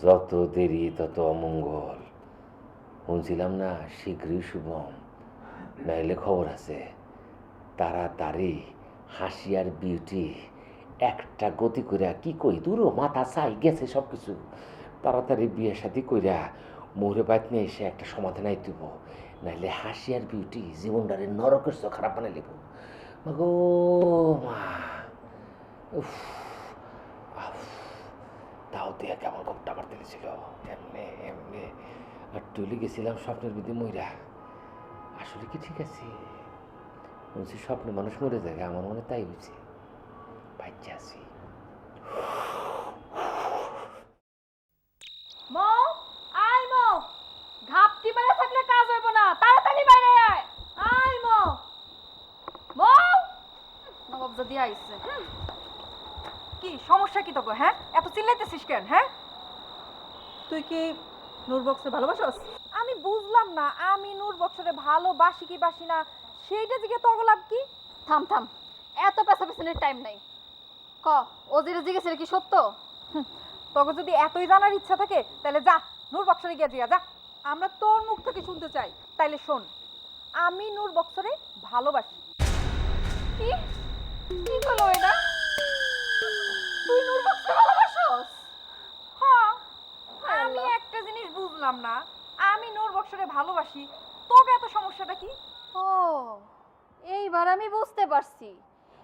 যত দেরি তত অমঙ্গল। শুনছিলাম না শীঘ্রই শুভম। নাইলে খবর আছে তাড়াতাড়ি হাসি আর বিউটি একটা গতি কইরা কি কই দূর মাথা চাই গেছে সব কিছু তাড়াতাড়ি বিয়ে শাদি কইরা মোহরে বাইত নিয়ে এসে একটা সমাধান আইতেব নাইলে হাসি আর বিউটি জীবনটারে নরকের চোখ খারাপ বানাই লিব মাগো মা উফ আফ, তাও দিয়ে কেমন ঘুমটা আমার দিয়েছিল এমনি এমনি আর টুলি গেছিলাম স্বপ্নের বিধি মইরা আসলে কি ঠিক আছে বলছি স্বপ্নে মানুষ মরে যায় আমার মনে তাই হয়েছে বাচ্চা আছি মো আই মো ঘাপটি মেরে থাকলে কাজ হইব না তাড়াতাড়ি বাইরে আয় আই মো মো নবাব যদি আইছে কি সমস্যা কি তোকে হ্যাঁ এত চিল্লাইতেছিস কেন হ্যাঁ তুই কি নূরবক্সে ভালোবাসস? আমি বুঝলাম না আমি নূর বক্সরে ভালোবাসি কি বাসি না সেইটা জিজ্ঞে তো লাভ কি থাম থাম এত পেছা পেছনের টাইম নাই ক ও যেটা জিজ্ঞেস কি সত্য তোকে যদি এতই জানার ইচ্ছা থাকে তাহলে যা নূর বক্সরে গিয়ে জিয়া যা আমরা তোর মুখ থেকে শুনতে চাই তাইলে শোন আমি নূর বক্সরে ভালোবাসি কি কি বলো এটা তুই নূর বক্সকে ভালোবাসোস হ্যাঁ আমি একটা জিনিস বুঝলাম না আমি নূর বক্সরে ভালোবাসি তোকে এত সমস্যাটা কি ও এইবার আমি বুঝতে পারছি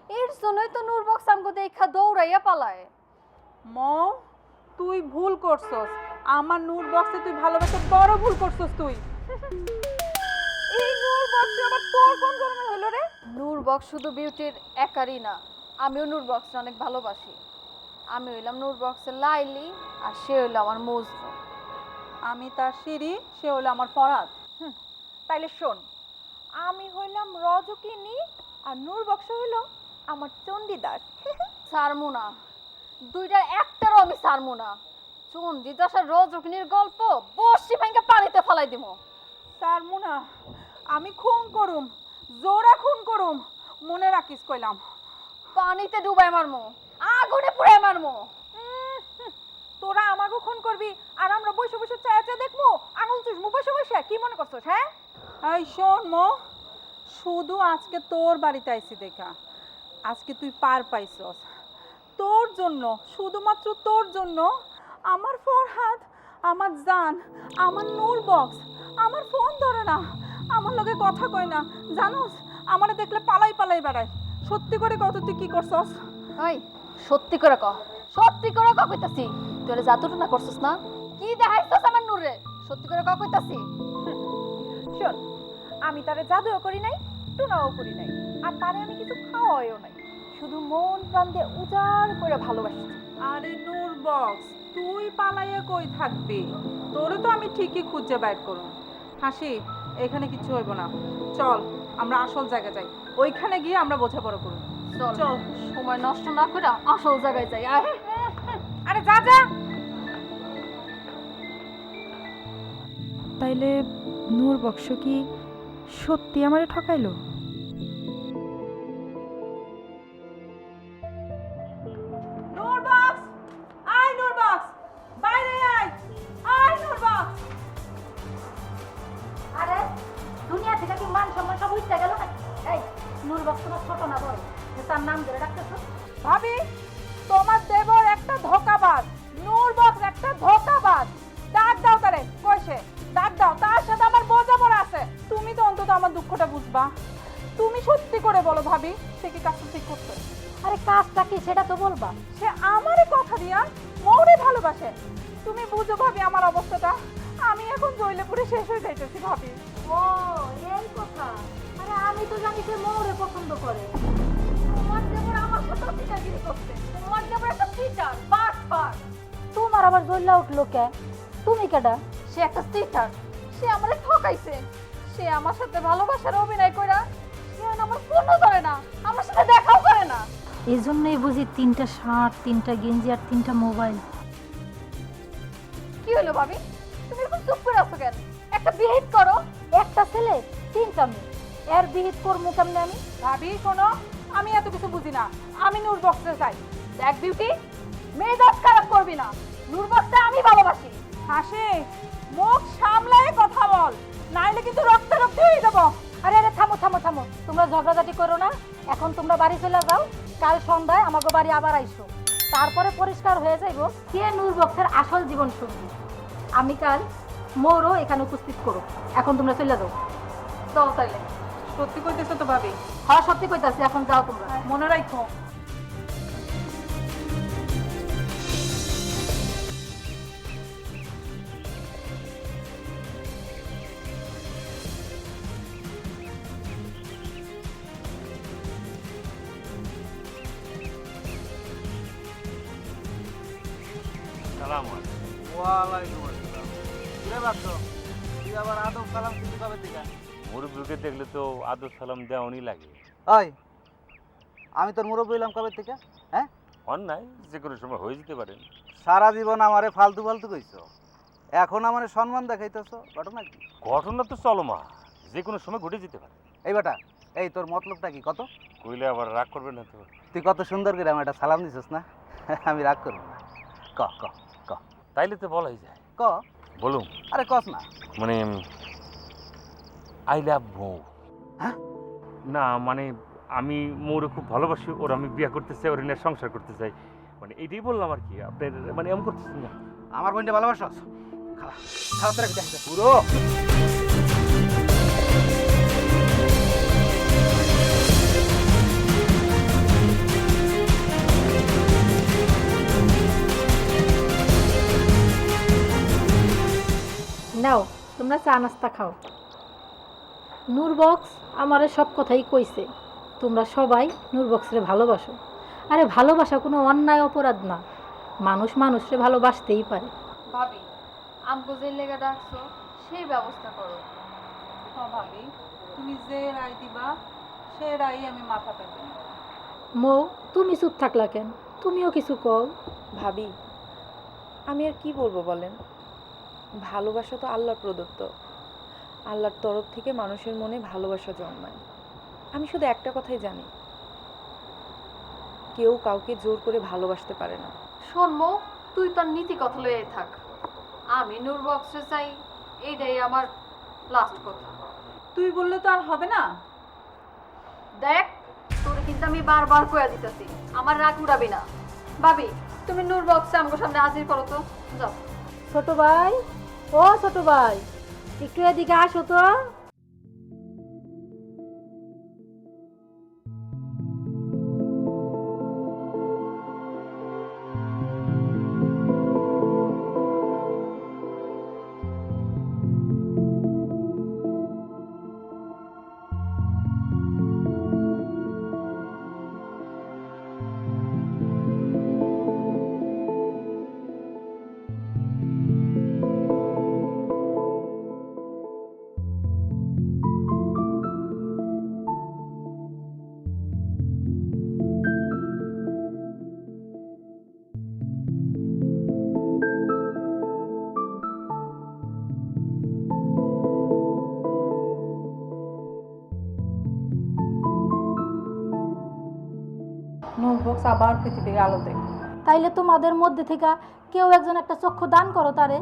এর জন্যই তো নূর বক্স আমগো দেখা দৌড়াইয়া পালায় মৌ তুই ভুল করছস আমার নূরবক্সে তুই ভালোবাসে বড় ভুল করছস তুই এই নূর বক্সে আবার তোর কোন জন্মের হলো রে নূর বক্স শুধু বিউটির একারই না আমিও নূর বক্সকে অনেক ভালোবাসি আমি হইলাম নূর বক্সের লাইলি আর সে হইল আমার মজনু আমি তার সিঁড়ি সে হলো আমার ফরাদ তাইলে শোন আমি হইলাম রজকিনী আর নূর বক্স হইল আমার চণ্ডীদাস সারমু না দুইটার একটারও আমি সারমু না চন্ডিদাস আর রজকিনীর গল্প বসি ভাঙ্গা পানিতে ফেলাই দিমু তার মুনা আমি খুন করুম জোরা খুন করুম মনে রাখিস কইলাম পানিতে ডুবাই মারমু আগুনে পুড়াই মারমু তোরা আমাকে খুন করবি আর আমরা বসে বসে চায়া চায়া দেখবো আঙুল চুষবো বসে বসে কি মনে করছস হ্যাঁ এই শোন মো শুধু আজকে তোর বাড়িতে আইছি দেখা আজকে তুই পার পাইছস তোর জন্য শুধুমাত্র তোর জন্য আমার ফরহাদ আমার জান আমার নূর বক্স আমার ফোন ধরে না আমার লগে কথা কয় না জানোস আমারে দেখলে পালাই পালাই বেড়ায় সত্যি করে কত তুই কি করছস ওই সত্যি করে সত্যি করে কইতাছি তোরে জাদুটা না করছস না কি দেখাইছস আমার নূরে সত্যি করে কইতাছি শোন আমি তারে জাদুও করি নাই টুনাও করি নাই আর তারে আমি কিছু খাওয়াইও নাই শুধু মন প্রাণ দিয়ে উজাড় করে ভালোবাসি আরে নূর বক্স তুই পালাইয়া কই থাকবি তোরে তো আমি ঠিকই খুঁজে বাইর করুম হাসি এখানে কিছু হইব না চল আমরা আসল জায়গায় যাই ওইখানে গিয়ে আমরা বোঝাপড়া করুম চল চল। সময় নষ্ট না করে আসল জায়গায় যাই আয় আরে যা যা তাইলে নূর বক্স কি সত্যি আমারে ঠকাইলো নূর বক্স আয় নূর বক্স বাইরে আয় আয় নূর বক্স আরে দুনিয়া থেকে কি মান সম্মান সব উঠতে গেল না এই নূর বক্স তোমার ছোট না বড় যে তার নাম ধরে রাখতেছো ভাবি তোমার দেবর একটা ধোকাবাজ নূর বক্স একটা ধোকাবাজ ডাক দাও তারে কইছে ডাক দাও তার সাথে আমার বোঝাপড়া আছে তুমি তো অন্তত আমার দুঃখটা বুঝবা তুমি সত্যি করে বলো ভাবি সে কি কাজটা ঠিক করছে আরে কাজটা কি সেটা তো বলবা সে আমারই কথা দিয়া মৌরে ভালোবাসে তুমি বুঝো ভাবি আমার অবস্থাটা আমি এখন জইলে পুরে শেষ হয়ে যাইতেছি ভাবি ও এই কথা আরে আমি তো জানি সে মৌরে পছন্দ করে তোমার দেবর আমার সাথে চিটাগিরি করছে তোমার দেবর একটা চিটার বাটপার তোমার আবার জ্বললা উঠলো কে তুমি কেডা সে একটা স্টিকার সে আমারে ঠকাইছে সে আমার সাথে ভালোবাসার অভিনয় কইরা সে আর আমার ফোনও ধরে না আমার সাথে দেখাও করে না এই জন্যই বুঝি 3টা শার্ট 3টা গেঞ্জি আর 3টা মোবাইল কি হলো ভাবি তুমি এরকম চুপ করে আছো কেন একটা বিহেভ করো একটা ছেলে 3টা মেয়ে এর বিহিত করবো কেমনে আমি ভাবি শোনো আমি এত কিছু বুঝি না আমি নূর বক্সে যাই দেখ বিউটি মেজাজ খারাপ করবি না নূরবক্সকে আমি ভালোবাসি হাসি মুখ সামলায় কথা বল নাইলে কিন্তু রক্ত রক্ত হয়ে যাবো আরে আরে থামো থামো, তোমরা ঝগড়াঝাটি করো না। এখন তোমরা বাড়ি চলে যাও, কাল সন্ধ্যায় আমাকে বাড়ি আবার আইসো। তারপরে পরিষ্কার হয়ে যাইব কে নূর বক্সের আসল জীবন সঙ্গী। আমি কাল মোরও এখানে উপস্থিত করো। এখন তোমরা চলে যাও। চল তাইলে। সত্যি কইতেছো তো ভাবি? হ্যাঁ সত্যি কইতাছি, এখন যাও তোমরা। মনে রাখো। সালাম ওয়ালাইকুম আসসালাম। কিরে বাচ্চা, তুই আবার আদব কালাম কিন্তু কবে থেকে? মুরব্বীকে দেখলে তো আদর সালাম দেওয়ানি লাগে। ওই, আমি তোর মুরব্বী হইলাম কবে থেকে? হ্যাঁ, অন্যায় যে কোনো সময় হয়ে যেতে পারে। সারা জীবন আমারে ফালতু ফালতু কইছো, এখন আমারে সম্মান দেখাইতেছো, ঘটনা কি? ঘটনা তো চলমা, যে কোনো সময় ঘটে যেতে পারে। এই বেটা, এই তোর মতলবটা কি কত? কইলে আবার রাগ করবে না তো? তুই কত সুন্দর করে আমার একটা সালাম দিছিস না, আমি রাগ করবো না। ক ক ক তাইলে তো বলাই যায়। ক বলুন, আরে কস না। মানে আই লাভ মৌ। হ্যাঁ? না মানে আমি মৌরে খুব ভালোবাসি, ওর আমি বিয়ে করতে চাই, ওর নিয়ে সংসার করতে চাই, মানে এটাই বললাম আর কি। আপনার মানে এমন করতেছেন না? আমার বোনটা ভালোবাসস? খালা খালা তোরা দেখতে পুরো নাও তোমরা চা নাস্তা খাও। নূর বক্স আমারে সব কথাই কইছে। তোমরা সবাই নূর বক্সরে ভালোবাসো। আরে ভালোবাসা কোনো অন্যায় অপরাধ না, মানুষ মানুষরে ভালোবাসতেই পারে। ভাবি, আমগো যে লেগে ডাকছো সেই ব্যবস্থা করো। হ্যাঁ ভাবি, তুমি যে রায় দিবা সে রায় আমি মাথা পেতে নেব। মৌ, তুমি চুপ থাকলা কেন? তুমিও কিছু কও। ভাবি, আমি আর কি বলবো বলেন? ভালোবাসা তো আল্লাহর প্রদত্ত। আল্লাহর তরফ থেকে মানুষের মনে ভালোবাসা জন্মায়। আমি শুধু একটা কথাই জানি, কেউ কাউকে জোর করে ভালোবাসতে পারে না। শোনবো, তুই তোর নীতি কথা লয়ে থাক। আমি নূর বক্সে চাই, এইটাই আমার লাস্ট কথা। তুই বললে তো আর হবে না। দেখ, তোর কিন্তু আমি বারবার কয়ে দিতেছি, আমার রাগ উড়াবি না। ভাবি, তুমি নূর বক্সে আমগো সামনে হাজির করো তো। যাও। ছোট ভাই, ও ছোট ভাই, একটু এদিকে আসো তো। নূর বক্স আবার পৃথিবীর আলো দেখ। তাইলে তোমাদের মধ্যে থেকে কেউ একজন একটা চক্ষু দান করো তারে।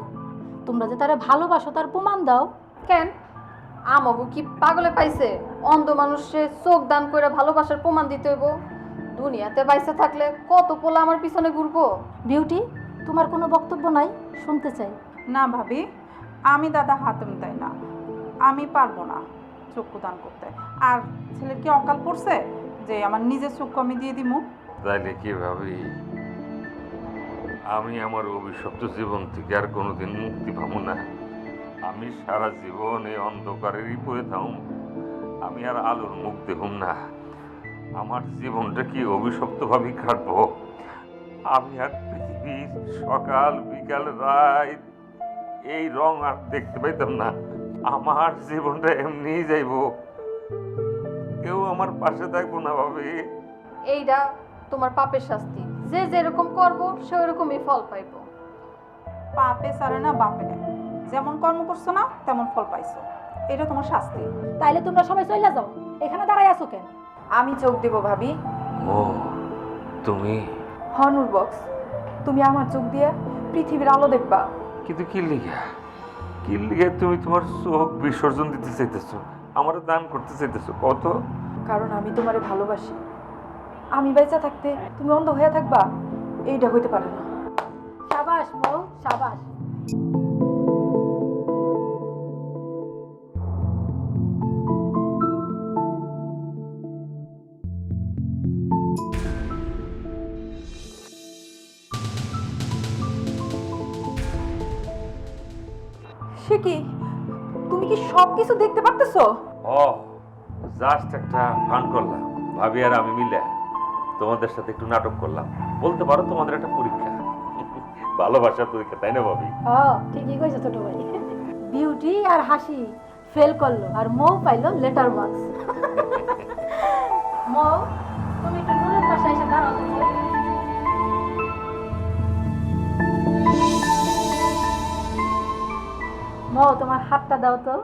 তোমরা যে তারে ভালোবাসো তার প্রমাণ দাও। কেন আমাগো কি পাগলে পাইছে? অন্ধ মানুষে চোখ দান করে ভালোবাসার প্রমাণ দিতে হইব? দুনিয়াতে বাইসে থাকলে কত পোলা আমার পিছনে ঘুরবো। বিউটি, তোমার কোনো বক্তব্য নাই? শুনতে চাই। না ভাবি, আমি দাদা হাতেম তাই না, আমি পারবো না চক্ষুদান করতে। আর ছেলের কি অকাল পড়ছে যে আমার নিজের চক্ষু আমি দিয়ে দিমু? তাইলে কি ভাবি, আমি আমার অভিশপ্ত জীবন থেকে আর কোনোদিন মুক্তি পাবো না? আমি সারা জীবন এই অন্ধকারেরই পড়ে থাকুম, আমি আর আলোর মুখ দেখুম না। আমার জীবনটা কি অভিশপ্ত ভাবে কাটবো? আমি আর পৃথিবীর সকাল বিকাল রাত এই রং আর দেখতে পাইতাম না। আমার জীবনটা এমনিই যাইবো, কেউ আমার পাশে থাকবো না ভাবি। এইটা তোমার পাপের শাস্তি। যে যেরকম করবো সে ওরকমই ফল পাইবো। পাপে সারে না বাপে নেয়, যেমন কর্ম করছো না তেমন ফল পাইছো, এটা তোমার শাস্তি। তাইলে তোমরা সবাই চলে যাও, এখানে দাঁড়াই আছো কেন? আমি চোখ দেব ভাবি। ও তুমি? নূর বক্স, তুমি আমার চোখ দিয়ে পৃথিবীর আলো দেখবা। কিন্তু কি লিগা তুমি তোমার চোখ বিসর্জন দিতে চাইতেছো? আমার দান করতে চাইতেছো কত? কারণ আমি তোমারে ভালোবাসি। আমি বেঁচে থাকতে তুমি অন্ধ হয়ে থাকবা, এইটা হইতে পারে না। সাবাস বউ, সাবাস। সে কি, তুমি কি সব কিছু দেখতে পারতেছো? ও জাস্ট একটা ফান করলাম ভাবি আর আমি মিলে, তোমাদের সাথে একটু নাটক করলাম, বলতে পারো তোমাদের একটা পরীক্ষা, ভালোবাসার পরীক্ষা, তাই না ভাবি? ঠিকই কইছো ছোট ভাই। বিউটি আর হাসি ফেল করলো আর মৌ পাইলো লেটার বক্স। মৌ, তুমি একটু নূরের পাশে এসে দাঁড়াও তো মৌ। মৌ, তোমার হাতটা দাও তো।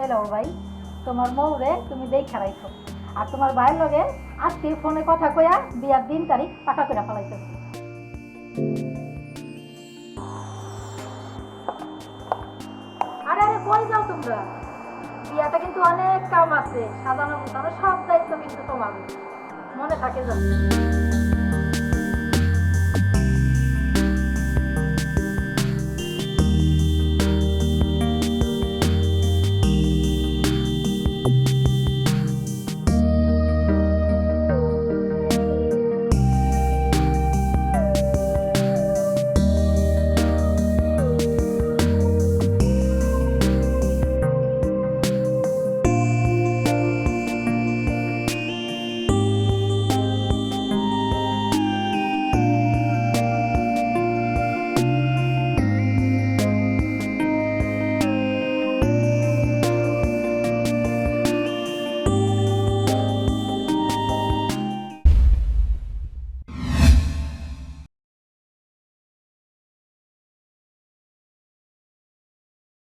এলো ভাই, তোমার মৌরে তুমি দেখা রাখো, আর তোমার ভাইয়ের লগে আজকে ফোনে কথা কইয়া বিয়ার দিন তারিখ পাকা করে ফেলাইছো। আরে আরে কই যাও তোমরা? বিয়াটা কিন্তু অনেক কাম আছে, সাজানো গোছানো সব দায়িত্ব কিন্তু তোমার, মনে থাকে যাও।